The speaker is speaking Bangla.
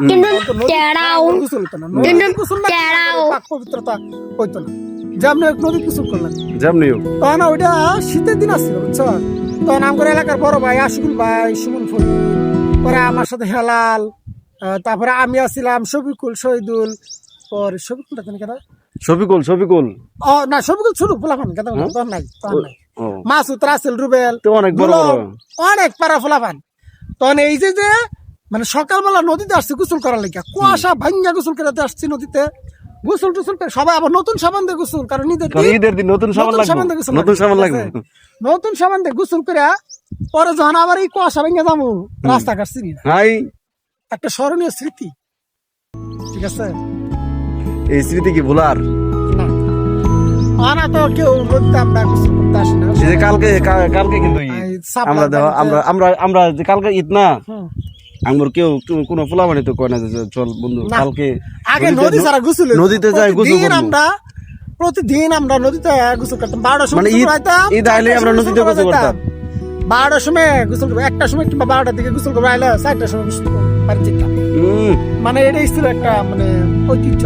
কিন্তু নদী তেড়াও গোসল হতো না, কিন্তু নদী গোসল না করলে তেড়াও পাক পবিত্রতা হইতো না। যেমন নদী গোসল করলেন, যেমনিও তখন ওইটা শীতের দিন আসছিল বুঝছো। তখন আমার এলাকার বড় ভাই আশিকুল ভাই, সুমন ফরিদ, পরে আমার সাথে হেলাল, তারপরে আমি আসছিলাম শফিকুল, শহীদুল, পরে শফিকুলটা জানি কেন, শফিকুল ও না শফিকুল ছোট ফুলাফান কেন তখন নাই, তখন নাই। ও মাসুদ, রাসেল, রুবেল, তো অনেক বড় দুলন, বড়। অনেক পারা ফুলাফান। তখন এই যে মানে সকালবেলা নদীতে আসছে গোসল করার লেগে, কুয়াশা ভাঙ্গা গোসল করে আসছি নদীতে, গোসল টোসল করে সবাই আবার নতুন সাবান দিয়ে গোসল, কারণ ঈদের দিন নতুন সাবান লাগবে, গোসল নতুন সাবান লাগবে। নতুন সাবান দিয়ে গোসল করে পরে যখন আবার এই কুয়াশা ভেঙে যাবো রাস্তা কাটছি না, হাই একটা স্মরণীয় স্মৃতি। ঠিক আছে এই স্মৃতি কি ভুলার? না আনা তো কেউ নদীতে আমরা গোসল করতে আসি না। এই যে কালকে কিন্তু ঈদ। এই সাপলা আমরা দেখো বাড়িতে- আমরা যে কালকে ঈদ না, হুম। আমার কেউ কোনো ফুলাবানি তো কয় না যে চল বন্ধু না। কালকে আগে নদী ছাড়া গোসল হইতো। নদীতে যাই গোসল প্রতিদিন করবো। প্রতিদিন আমরা নদীতে গোসল করতাম, 12টার সময় মানে গোসল করাইতাম, ঈদ আইলে আমরা 4টার নদীতে সময় গোসল করতাম। 12টার সময় গোসল করবো, 1টার সময় কিংবা 12টার দিকে গোসল করবো, আইলে 4টার সময় গোসল করবো, বাড়ি যেতাম। মানে এটাই ছিল একটা মানে ঐতিহ্য।